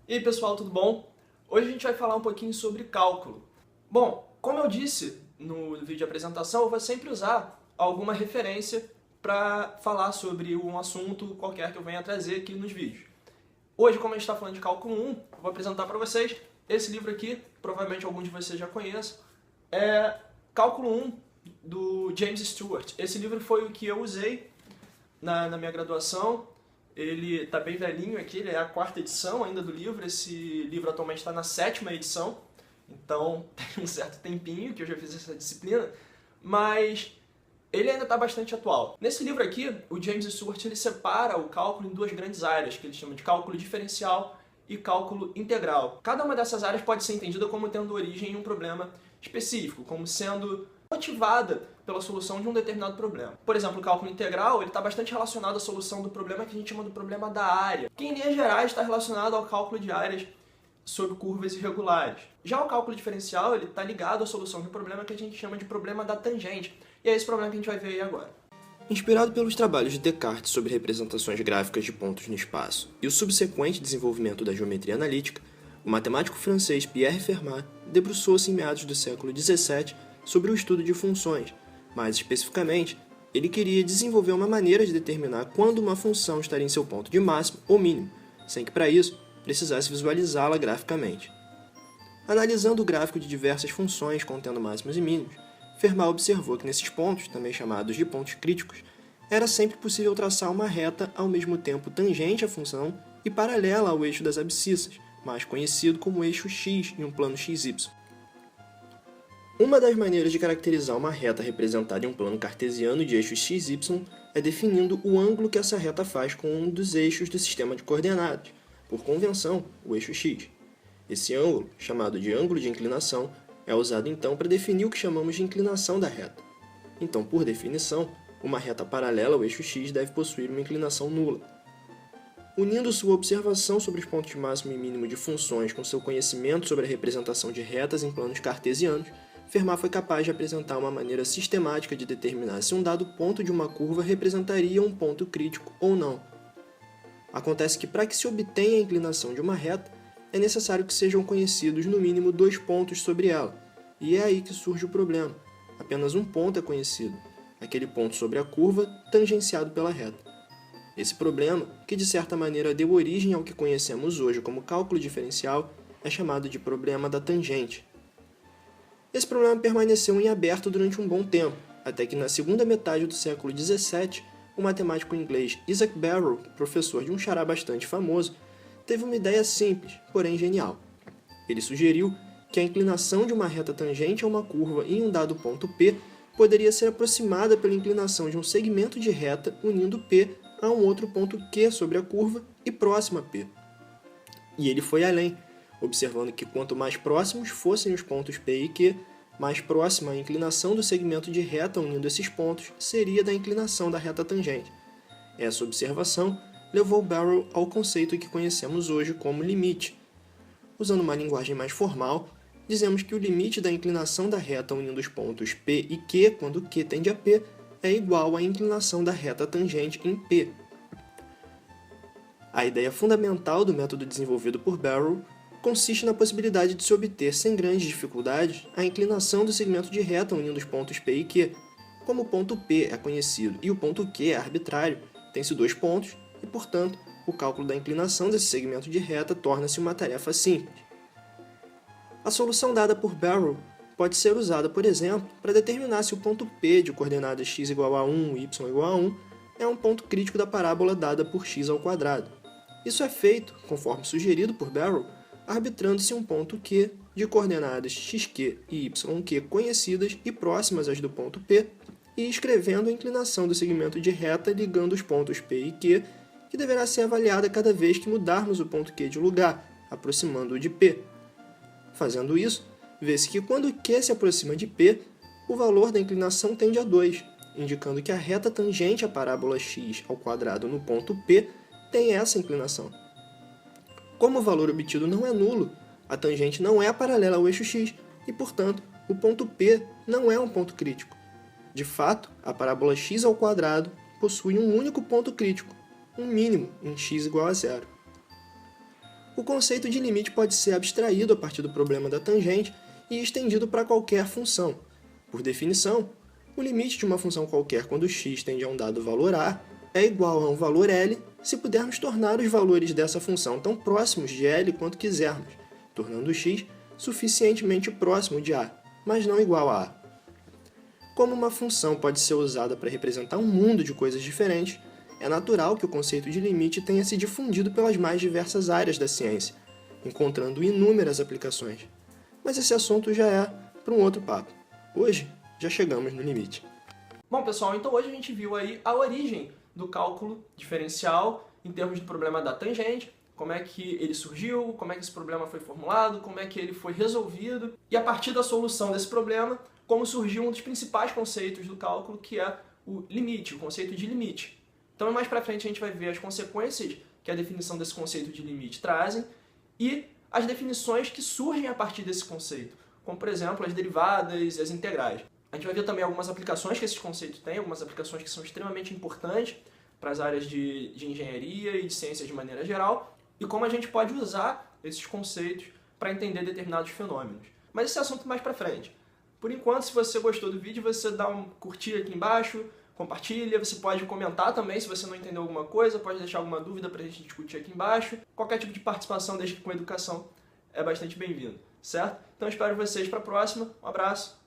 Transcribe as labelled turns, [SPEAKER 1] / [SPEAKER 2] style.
[SPEAKER 1] E aí pessoal, tudo bom? Hoje a gente vai falar um pouquinho sobre cálculo. Bom, como eu disse no vídeo de apresentação, eu vou sempre usar alguma referência para falar sobre um assunto qualquer que eu venha trazer aqui nos vídeos. Hoje, como a gente está falando de cálculo 1, eu vou apresentar para vocês esse livro aqui, provavelmente alguns de vocês já conheçam, é Cálculo 1, do James Stewart. Esse livro foi o que eu usei na minha graduação. Ele está bem velhinho aqui, ele é a 4ª edição ainda do livro. Esse livro atualmente está na 7ª edição, então tem um certo tempinho que eu já fiz essa disciplina, mas ele ainda está bastante atual. Nesse livro aqui, o James Stewart ele separa o cálculo em duas grandes áreas, que ele chama de cálculo diferencial e cálculo integral. Cada uma dessas áreas pode ser entendida como tendo origem em um problema específico, como sendo motivada pela solução de um determinado problema. Por exemplo, o cálculo integral está bastante relacionado à solução do problema que a gente chama do problema da área, que em linhas gerais está relacionado ao cálculo de áreas sobre curvas irregulares. Já o cálculo diferencial está ligado à solução de um problema que a gente chama de problema da tangente, e é esse problema que a gente vai ver aí agora.
[SPEAKER 2] Inspirado pelos trabalhos de Descartes sobre representações gráficas de pontos no espaço e o subsequente desenvolvimento da geometria analítica, o matemático francês Pierre Fermat debruçou-se em meados do século XVII sobre o estudo de funções. Mais especificamente, ele queria desenvolver uma maneira de determinar quando uma função estaria em seu ponto de máximo ou mínimo, sem que para isso precisasse visualizá-la graficamente. Analisando o gráfico de diversas funções contendo máximos e mínimos, Fermat observou que nesses pontos, também chamados de pontos críticos, era sempre possível traçar uma reta ao mesmo tempo tangente à função e paralela ao eixo das abscissas, mais conhecido como eixo x em um plano xy. Uma das maneiras de caracterizar uma reta representada em um plano cartesiano de eixo xy é definindo o ângulo que essa reta faz com um dos eixos do sistema de coordenadas, por convenção, o eixo x. Esse ângulo, chamado de ângulo de inclinação, é usado então para definir o que chamamos de inclinação da reta. Então, por definição, uma reta paralela ao eixo x deve possuir uma inclinação nula. Unindo sua observação sobre os pontos máximo e mínimo de funções com seu conhecimento sobre a representação de retas em planos cartesianos, Fermat foi capaz de apresentar uma maneira sistemática de determinar se um dado ponto de uma curva representaria um ponto crítico ou não. Acontece que para que se obtenha a inclinação de uma reta, é necessário que sejam conhecidos no mínimo 2 pontos sobre ela, e é aí que surge o problema. Apenas um ponto é conhecido, aquele ponto sobre a curva tangenciado pela reta. Esse problema, que de certa maneira deu origem ao que conhecemos hoje como cálculo diferencial, é chamado de problema da tangente. Esse problema permaneceu em aberto durante um bom tempo, até que na segunda metade do século XVII, o matemático inglês Isaac Barrow, professor de um xará bastante famoso, teve uma ideia simples, porém genial. Ele sugeriu que a inclinação de uma reta tangente a uma curva em um dado ponto P poderia ser aproximada pela inclinação de um segmento de reta unindo P a um outro ponto Q sobre a curva e próximo a P. E ele foi além, observando que quanto mais próximos fossem os pontos P e Q, mais próxima a inclinação do segmento de reta unindo esses pontos seria da inclinação da reta tangente. Essa observação levou Barrow ao conceito que conhecemos hoje como limite. Usando uma linguagem mais formal, dizemos que o limite da inclinação da reta unindo os pontos P e Q, quando Q tende a P, é igual à inclinação da reta tangente em P. A ideia fundamental do método desenvolvido por Barrow consiste na possibilidade de se obter sem grandes dificuldades a inclinação do segmento de reta unindo os pontos P e Q. Como o ponto P é conhecido e o ponto Q é arbitrário, tem-se 2 pontos, e, portanto, o cálculo da inclinação desse segmento de reta torna-se uma tarefa simples. A solução dada por Barrow pode ser usada, por exemplo, para determinar se o ponto P de coordenadas x igual a 1 e y igual a 1 é um ponto crítico da parábola dada por x ao quadrado. Isso é feito, conforme sugerido por Barrow, arbitrando-se um ponto Q de coordenadas xq e yq conhecidas e próximas às do ponto P e escrevendo a inclinação do segmento de reta ligando os pontos P e Q, que deverá ser avaliada cada vez que mudarmos o ponto Q de lugar, aproximando-o de P. Fazendo isso, vê-se que quando Q se aproxima de P, o valor da inclinação tende a 2, indicando que a reta tangente à parábola x ao quadrado no ponto P tem essa inclinação. Como o valor obtido não é nulo, a tangente não é paralela ao eixo x e, portanto, o ponto P não é um ponto crítico. De fato, a parábola x ao quadrado possui um único ponto crítico, um mínimo em x igual a 0. O conceito de limite pode ser abstraído a partir do problema da tangente e estendido para qualquer função. Por definição, o limite de uma função qualquer quando x tende a um dado valor a é igual a um valor L se pudermos tornar os valores dessa função tão próximos de L quanto quisermos, tornando x suficientemente próximo de a, mas não igual a a. Como uma função pode ser usada para representar um mundo de coisas diferentes, é natural que o conceito de limite tenha se difundido pelas mais diversas áreas da ciência, encontrando inúmeras aplicações. Mas esse assunto já é para um outro papo. Hoje, já chegamos no limite.
[SPEAKER 1] Bom, pessoal, então hoje a gente viu aí a origem do cálculo diferencial em termos do problema da tangente, como é que ele surgiu, como é que esse problema foi formulado, como é que ele foi resolvido, e a partir da solução desse problema, como surgiu um dos principais conceitos do cálculo, que é o limite, o conceito de limite. Então, mais pra frente a gente vai ver as consequências que a definição desse conceito de limite trazem e as definições que surgem a partir desse conceito, como, por exemplo, as derivadas e as integrais. A gente vai ver também algumas aplicações que esses conceitos têm, algumas aplicações que são extremamente importantes para as áreas de engenharia e de ciências de maneira geral, e como a gente pode usar esses conceitos para entender determinados fenômenos. Mas esse é assunto mais pra frente. Por enquanto, se você gostou do vídeo, você dá um curtir aqui embaixo, compartilha, você pode comentar também se você não entendeu alguma coisa, pode deixar alguma dúvida para a gente discutir aqui embaixo. Qualquer tipo de participação, desde que com educação, é bastante bem-vindo, certo? Então espero vocês para a próxima, um abraço.